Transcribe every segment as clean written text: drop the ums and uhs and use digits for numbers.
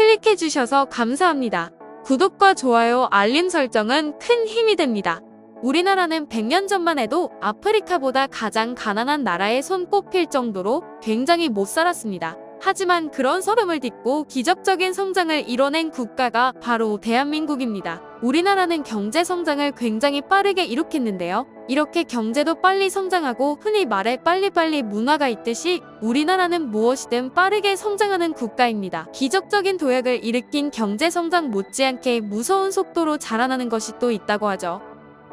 클릭해주셔서 감사합니다. 구독과 좋아요, 알림 설정은 큰 힘이 됩니다. 우리나라는 100년 전만 해도 아프리카보다 가장 가난한 나라에 손꼽힐 정도로 굉장히 못 살았습니다. 하지만 그런 서름을 딛고 기적적인 성장을 이뤄낸 국가가 바로 대한민국입니다. 우리나라는 경제 성장을 굉장히 빠르게 이룩했는데요. 이렇게 경제도 빨리 성장하고 흔히 말해 빨리빨리 문화가 있듯이 우리나라는 무엇이든 빠르게 성장하는 국가입니다. 기적적인 도약을 일으킨 경제 성장 못지않게 무서운 속도로 자라나는 것이 또 있다고 하죠.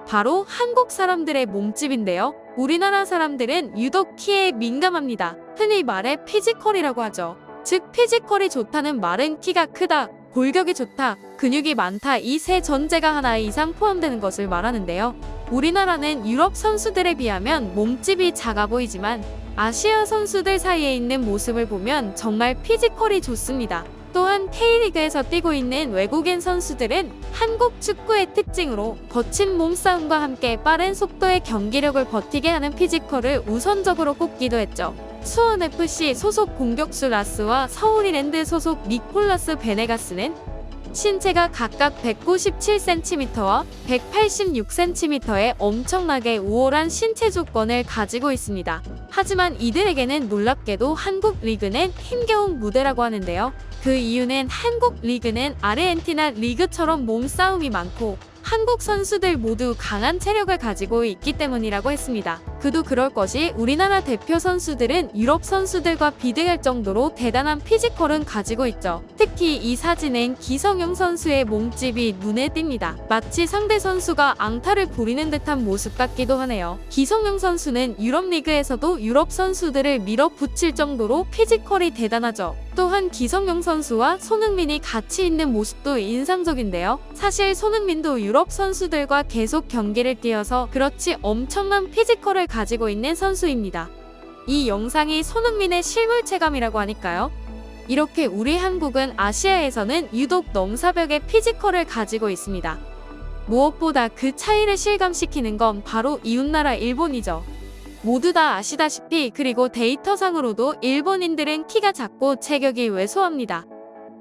바로 한국 사람들의 몸집인데요. 우리나라 사람들은 유독 키에 민감합니다. 흔히 말해 피지컬이라고 하죠. 즉 피지컬이 좋다는 말은 키가 크다, 골격이 좋다, 근육이 많다 이 세 전제가 하나 이상 포함되는 것을 말하는데요. 우리나라는 유럽 선수들에 비하면 몸집이 작아 보이지만 아시아 선수들 사이에 있는 모습을 보면 정말 피지컬이 좋습니다. 또한 K리그에서 뛰고 있는 외국인 선수들은 한국 축구의 특징으로 거친 몸싸움과 함께 빠른 속도의 경기력을 버티게 하는 피지컬을 우선적으로 꼽기도 했죠. 수원FC 소속 공격수 라스와 서울이랜드 소속 니콜라스 베네가스는 신체가 각각 197cm와 186cm의 엄청나게 우월한 신체 조건을 가지고 있습니다. 하지만 이들에게는 놀랍게도 한국 리그는 힘겨운 무대라고 하는데요. 그 이유는 한국 리그는 아르헨티나 리그처럼 몸싸움이 많고 한국 선수들 모두 강한 체력을 가지고 있기 때문이라고 했습니다. 그도 그럴 것이 우리나라 대표 선수들은 유럽 선수들과 비등할 정도로 대단한 피지컬은 가지고 있죠. 특히 이 사진은 기성용 선수의 몸집이 눈에 띕니다. 마치 상대 선수가 앙탈을 부리는 듯한 모습 같기도 하네요. 기성용 선수는 유럽 리그에서도 유럽 선수들을 밀어붙일 정도로 피지컬이 대단하죠. 또한 기성용 선수와 손흥민이 같이 있는 모습도 인상적인데요. 사실 손흥민도 유럽 선수들과 계속 경기를 뛰어서 그렇지 엄청난 피지컬을 가지고 있는 선수입니다. 이 영상이 손흥민의 실물 체감이라고 하니까요. 이렇게 우리 한국은 아시아에서는 유독 넘사벽의 피지컬을 가지고 있습니다. 무엇보다 그 차이를 실감시키는 건 바로 이웃나라 일본이죠. 모두 다 아시다시피 그리고 데이터상으로도 일본인들은 키가 작고 체격이 왜소합니다.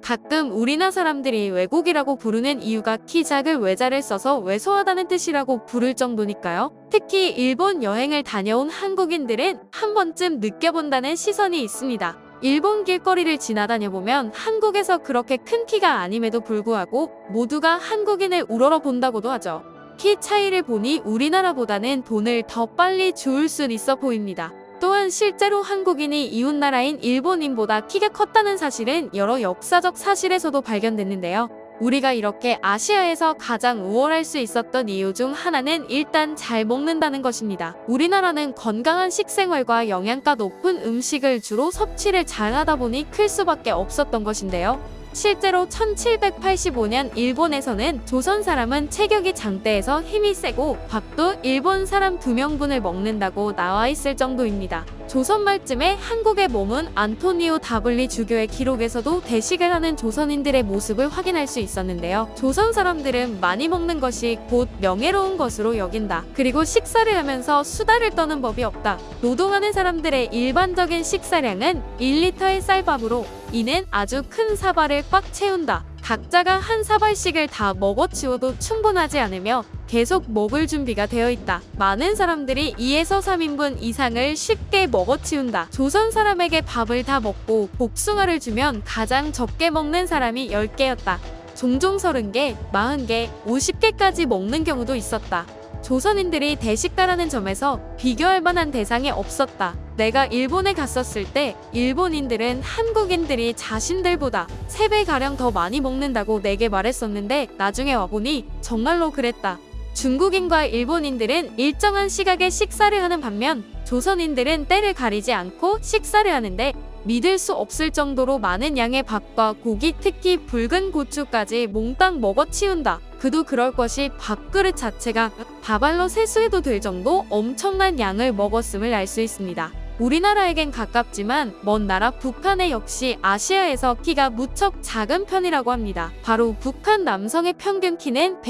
가끔 우리나라 사람들이 왜곡이라고 부르는 이유가 키 작을 외자를 써서 왜소하다는 뜻이라고 부를 정도니까요. 특히 일본 여행을 다녀온 한국인들은 한 번쯤 느껴본다는 시선이 있습니다. 일본 길거리를 지나다녀보면 한국에서 그렇게 큰 키가 아님에도 불구하고 모두가 한국인을 우러러 본다고도 하죠. 키 차이를 보니 우리나라보다는 돈을 더 빨리 주울 순 있어 보입니다. 또한 실제로 한국인이 이웃나라인 일본인보다 키가 컸다는 사실은 여러 역사적 사실에서도 발견됐는데요. 우리가 이렇게 아시아에서 가장 우월할 수 있었던 이유 중 하나는 일단 잘 먹는다는 것입니다. 우리나라는 건강한 식생활과 영양가 높은 음식을 주로 섭취를 잘하다 보니 클 수밖에 없었던 것인데요. 실제로 1785년 일본에서는 조선 사람은 체격이 장대해서 힘이 세고 밥도 일본 사람 2명분을 먹는다고 나와 있을 정도입니다. 조선 말쯤에 한국에 머문 안토니오 다블리 주교의 기록에서도 대식을 하는 조선인들의 모습을 확인할 수 있었는데요. 조선 사람들은 많이 먹는 것이 곧 명예로운 것으로 여긴다. 그리고 식사를 하면서 수다를 떠는 법이 없다. 노동하는 사람들의 일반적인 식사량은 1리터의 쌀밥으로 이는 아주 큰 사발을 꽉 채운다. 각자가 한 사발씩을 다 먹어치워도 충분하지 않으며 계속 먹을 준비가 되어 있다. 많은 사람들이 2에서 3인분 이상을 쉽게 먹어치운다. 조선 사람에게 밥을 다 먹고 복숭아를 주면 가장 적게 먹는 사람이 10개였다. 종종 30개, 40개, 50개까지 먹는 경우도 있었다. 조선인들이 대식가라는 점에서 비교할 만한 대상이 없었다. 내가 일본에 갔었을 때 일본인들은 한국인들이 자신들보다 3배가량 더 많이 먹는다고 내게 말했었는데 나중에 와보니 정말로 그랬다. 중국인과 일본인들은 일정한 시각에 식사를 하는 반면 조선인들은 때를 가리지 않고 식사를 하는데 믿을 수 없을 정도로 많은 양의 밥과 고기, 특히 붉은 고추까지 몽땅 먹어치운다. 그도 그럴 것이 밥그릇 자체가 밥알로 세수해도 될 정도 엄청난 양을 먹었음을 알 수 있습니다. 우리나라에겐 가깝지만 먼 나라 북한에 역시 아시아에서 키가 무척 작은 편이라고 합니다. 바로 북한 남성의 평균 키는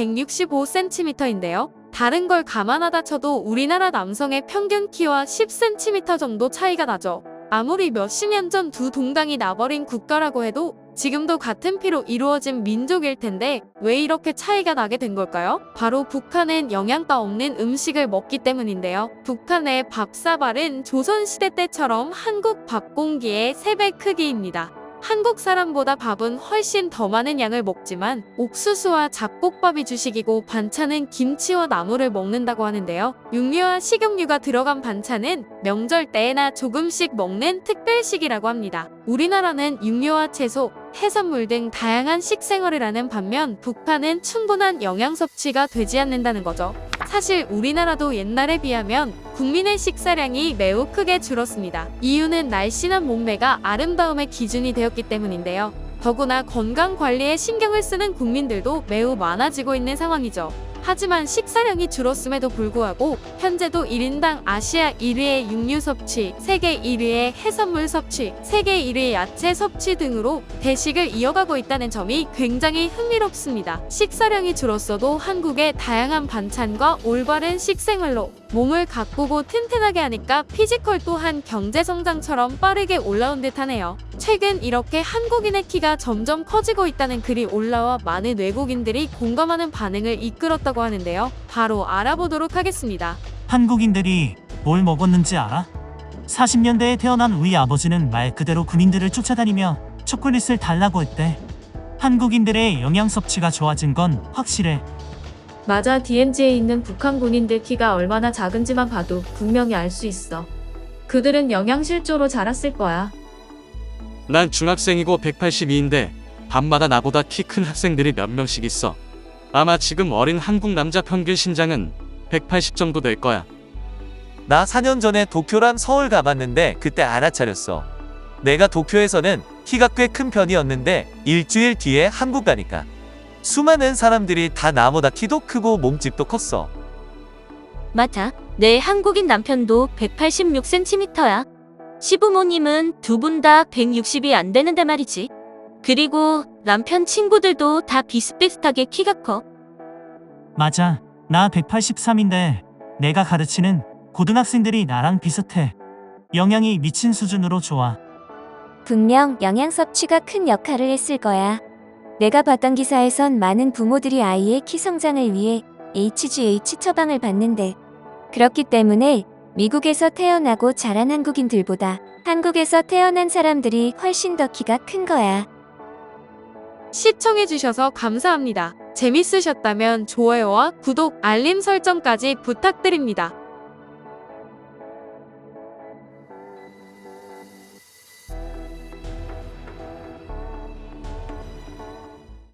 165cm인데요. 다른 걸 감안하다 쳐도 우리나라 남성의 평균 키와 10cm 정도 차이가 나죠. 아무리 몇십 년 전 두 동강이 나버린 국가라고 해도 지금도 같은 피로 이루어진 민족일 텐데 왜 이렇게 차이가 나게 된 걸까요? 바로 북한은 영양가 없는 음식을 먹기 때문인데요. 북한의 밥사발은 조선시대 때처럼 한국 밥 공기의 3배 크기입니다. 한국 사람보다 밥은 훨씬 더 많은 양을 먹지만 옥수수와 잡곡밥이 주식이고 반찬은 김치와 나물을 먹는다고 하는데요. 육류와 식용유가 들어간 반찬은 명절 때나 조금씩 먹는 특별식이라고 합니다. 우리나라는 육류와 채소, 해산물 등 다양한 식생활을 하는 반면 북한은 충분한 영양 섭취가 되지 않는다는 거죠. 사실 우리나라도 옛날에 비하면 국민의 식사량이 매우 크게 줄었습니다. 이유는 날씬한 몸매가 아름다움의 기준이 되었기 때문인데요. 더구나 건강 관리에 신경을 쓰는 국민들도 매우 많아지고 있는 상황이죠. 하지만 식사량이 줄었음에도 불구하고 현재도 1인당 아시아 1위의 육류 섭취, 세계 1위의 해산물 섭취, 세계 1위의 야채 섭취 등으로 대식을 이어가고 있다는 점이 굉장히 흥미롭습니다. 식사량이 줄었어도 한국의 다양한 반찬과 올바른 식생활로 몸을 가꾸고 튼튼하게 하니까 피지컬 또한 경제성장처럼 빠르게 올라온 듯하네요. 최근 이렇게 한국인의 키가 점점 커지고 있다는 글이 올라와 많은 외국인들이 공감하는 반응을 이끌었다고 하는데요. 바로 알아보도록 하겠습니다. 한국인들이 뭘 먹었는지 알아? 40년대에 태어난 우리 아버지는 말 그대로 군인들을 쫓아다니며 초콜릿을 달라고 했대. 한국인들의 영양 섭취가 좋아진 건 확실해. 맞아, DMZ에 있는 북한 군인들 키가 얼마나 작은지만 봐도 분명히 알 수 있어. 그들은 영양실조로 자랐을 거야. 난 중학생이고 182인데 밤마다 나보다 키 큰 학생들이 몇 명씩 있어. 아마 지금 어린 한국 남자 평균 신장은 180 정도 될 거야. 나 4년 전에 도쿄랑 서울 가봤는데 그때 알아차렸어. 내가 도쿄에서는 키가 꽤 큰 편이었는데 일주일 뒤에 한국 가니까 수많은 사람들이 다 나보다 키도 크고 몸집도 컸어. 맞아. 내 한국인 남편도 186cm야. 시부모님은 두 분 다 160이 안 되는데 말이지. 그리고 남편 친구들도 다 비슷비슷하게 키가 커. 맞아. 나 183인데 내가 가르치는 고등학생들이 나랑 비슷해. 영양이 미친 수준으로 좋아. 분명 영양 섭취가 큰 역할을 했을 거야. 내가 봤던 기사에선 많은 부모들이 아이의 키 성장을 위해 HGH 처방을 받는데, 그렇기 때문에 미국에서 태어나고 자란 한국인들보다 한국에서 태어난 사람들이 훨씬 더 키가 큰 거야. 시청해주셔서 감사합니다. 재밌으셨다면 좋아요와 구독, 알림 설정까지 부탁드립니다.